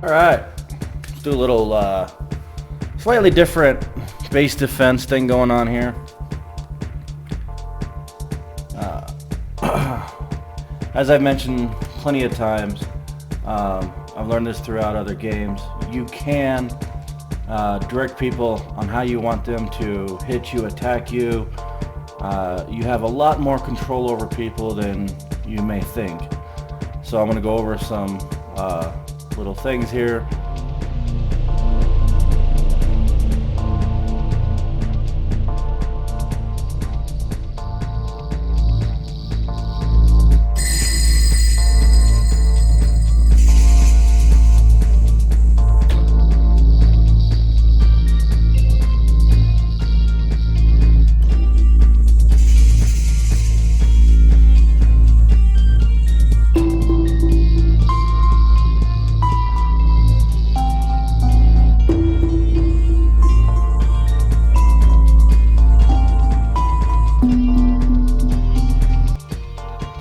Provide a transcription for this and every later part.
Alright, let's do a little slightly different base defense thing going on here. As I've mentioned plenty of times, I've learned this throughout other games, you can direct people on how you want them to hit you, attack you. You have a lot more control over people than you may think. So I'm going to go over some little things here.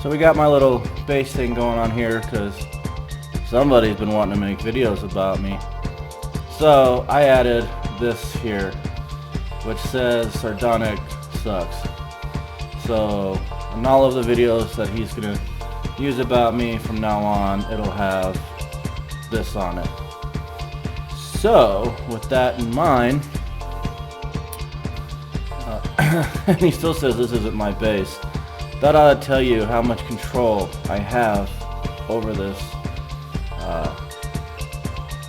So we got my little base thing going on here because somebody's been wanting to make videos about me. So I added this here, which says sardonic sucks. So in all of the videos that he's gonna use about me from now on, it'll have this on it. So with that in mind, and he still says this isn't my base. That ought to tell you how much control I have over this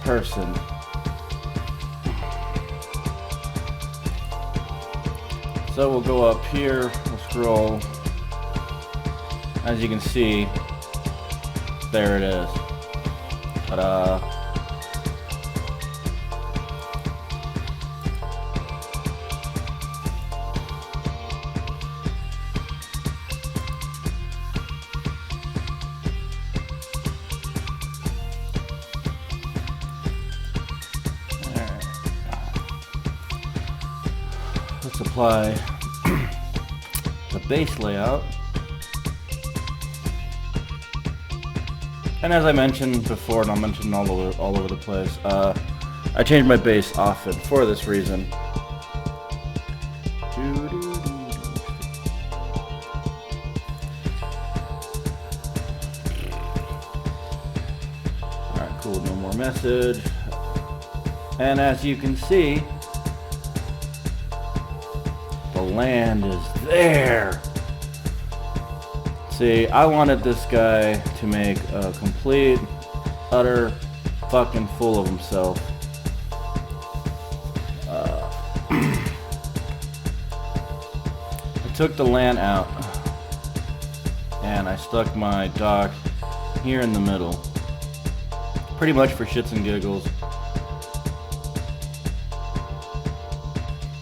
person. So we'll go up here, we'll scroll. As you can see, there it is. Ta-da! Let's apply the base layout. And as I mentioned before, and I'll mention all over the place, I change my base often for this reason. Alright, cool, no more message. And as you can see, the land is there. See, I wanted this guy to make a complete, utter fucking fool of himself. I took the land out and I stuck my dock here in the middle, pretty much for shits and giggles.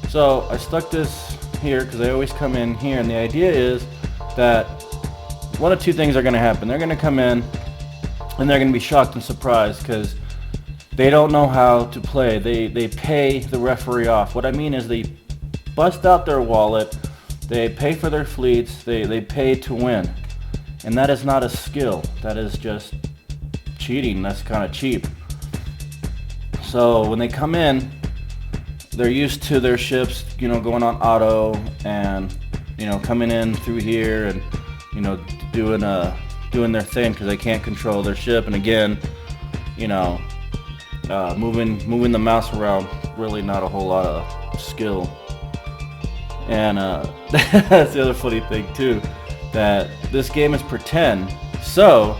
So I stuck this here because I always come in here, and the idea is that one of two things are going to happen. They're going to come in and they're going to be shocked and surprised because they don't know how to play. They pay the referee off. What I mean is they bust out their wallet, they pay for their fleets, they pay to win. And that is not a skill. That is just cheating. That's kind of cheap. So when they come in, they're used to their ships, you know, going on auto and, you know, coming in through here and, you know, doing their thing because they can't control their ship. And again, you know, moving the mouse around, really not a whole lot of skill. And that's the other funny thing too, that this game is pretend. So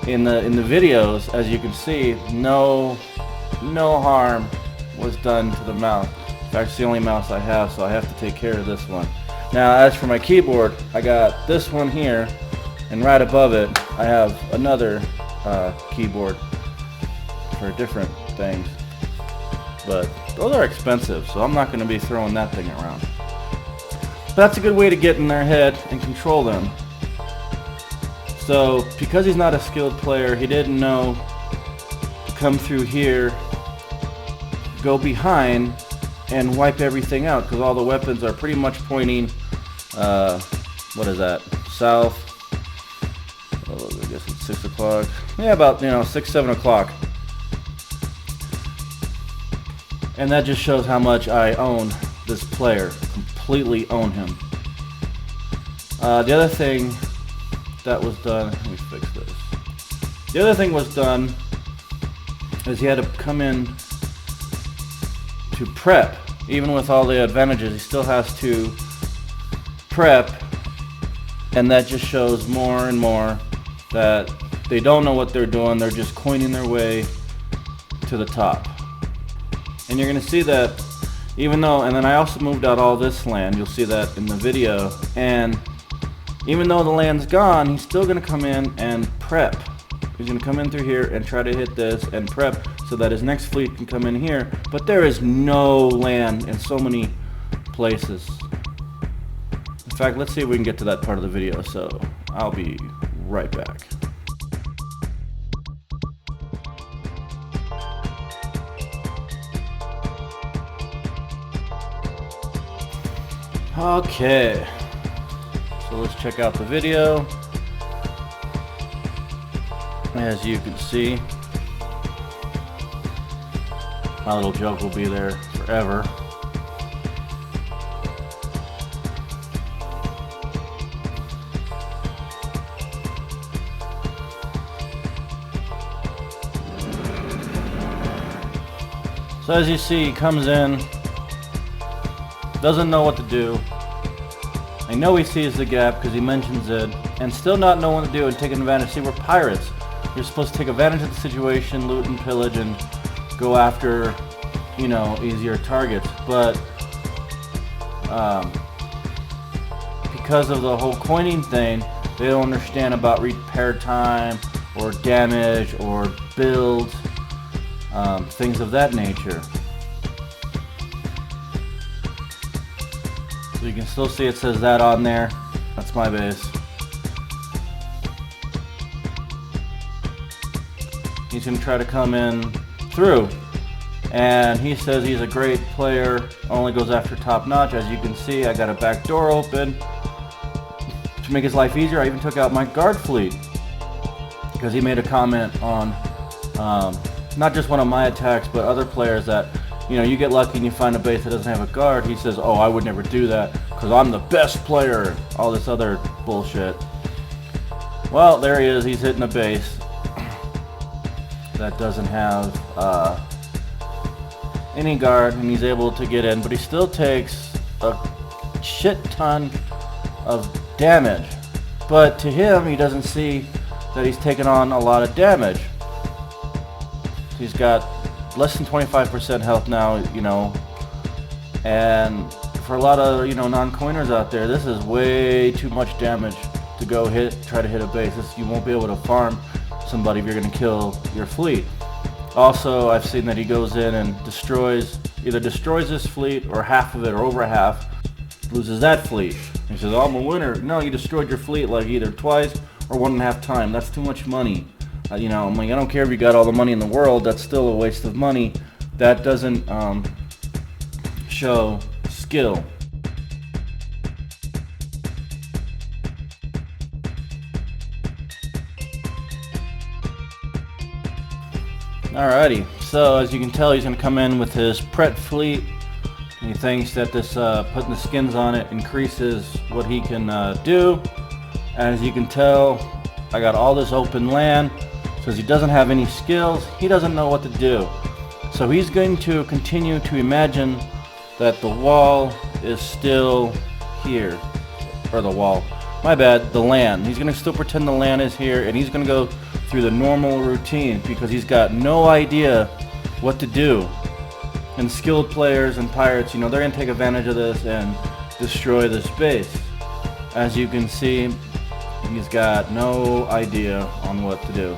in the videos, as you can see, no harm was done to the mouse. In fact, it's the only mouse I have, so I have to take care of this one. Now, as for my keyboard, I got this one here, and right above it, I have another keyboard for different things. But those are expensive, so I'm not going to be throwing that thing around. But that's a good way to get in their head and control them. So, because he's not a skilled player, he didn't know to come through here, go behind, and wipe everything out, because all the weapons are pretty much pointing, what is that, south. Oh, I guess it's 6 o'clock. Yeah, about, 6, 7 o'clock. And that just shows how much I own this player. Completely own him. The other thing that was done, let me fix this. The other thing was done is he had to come in to prep. Even with all the advantages, he still has to prep, and that just shows more and more that they don't know what they're doing. They're just coining their way to the top. And you're going to see that even though, and then I also moved out all this land, you'll see that in the video, and even though the land's gone, he's still going to come in and prep. He's going to come in through here and try to hit this and prep so that his next fleet can come in here. But there is no land in so many places. In fact, let's see if we can get to that part of the video. So I'll be right back. Okay. So let's check out the video. As you can see, my little joke will be there forever. So as you see, he comes in, doesn't know what to do. I know he sees the gap because he mentions it, and still not know what to do and taking advantage. See, we're pirates. You're supposed to take advantage of the situation, loot and pillage, and go after, you know, easier targets. But because of the whole coining thing, they don't understand about repair time or damage or builds, things of that nature. So you can still see it says that on there. That's my base. He's going to try to come in through, and he says he's a great player, only goes after top notch. As you can see, I got a back door open to make his life easier. I even took out my guard fleet because he made a comment on not just one of my attacks but other players that, you know, you get lucky and you find a base that doesn't have a guard. He says, oh, I would never do that because I'm the best player, all this other bullshit. Well, there he is. He's hitting a base that doesn't have any guard, and he's able to get in, but he still takes a shit ton of damage. But to him, he doesn't see that he's taken on a lot of damage. He's got less than 25% health now, you know, and for a lot of, you know, non-coiners out there, this is way too much damage to go try to hit a base. You won't be able to farm somebody if you're going to kill your fleet. Also, I've seen that he goes in and either destroys this fleet or half of it or over half, loses that fleet. He says, oh, I'm a winner. No, you destroyed your fleet like either twice or 1.5 times. That's too much money. You know, I'm like, I don't care if you got all the money in the world, that's still a waste of money. That doesn't show skill. Alrighty, so as you can tell, he's going to come in with his Pret fleet. He thinks that this putting the skins on it increases what he can do. As you can tell, I got all this open land. Because he doesn't have any skills, he doesn't know what to do. So he's going to continue to imagine that the wall is still here. Or the wall. My bad, the land. He's going to still pretend the land is here, and he's going to go through the normal routine because he's got no idea what to do. And skilled players and pirates, you know, they're going to take advantage of this and destroy this base. As you can see, he's got no idea on what to do.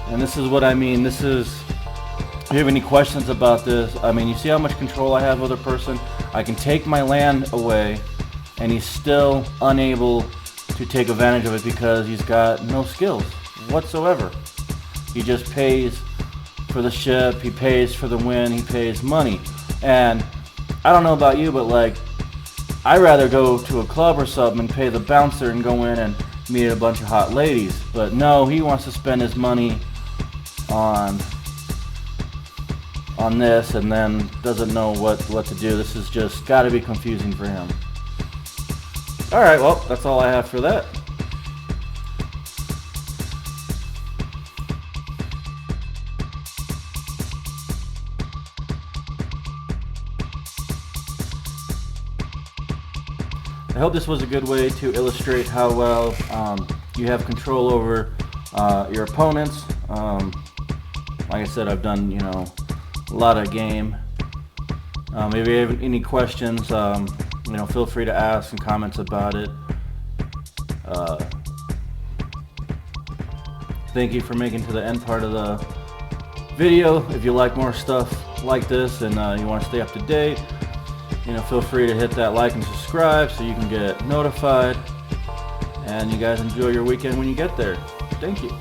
And this is what I mean. This is, if you have any questions about this, I mean, you see how much control I have of the person? I can take my land away, and he's still unable to take advantage of it because he's got no skills whatsoever. He just pays for the ship, he pays for the win, he pays money. And I don't know about you, but like, I'd rather go to a club or something and pay the bouncer and go in and meet a bunch of hot ladies. But no, he wants to spend his money on on this and then doesn't know what to do. This is just got to be confusing for him. Alright, well, that's all I have for that. I hope this was a good way to illustrate how well you have control over your opponents. Like I said, I've done, you know, a lot of game. If you have any questions, you know, feel free to ask and comments about it. Thank you for making to the end part of the video. If you like more stuff like this and you want to stay up to date, you know, feel free to hit that like and subscribe so you can get notified. And you guys enjoy your weekend when you get there. Thank you.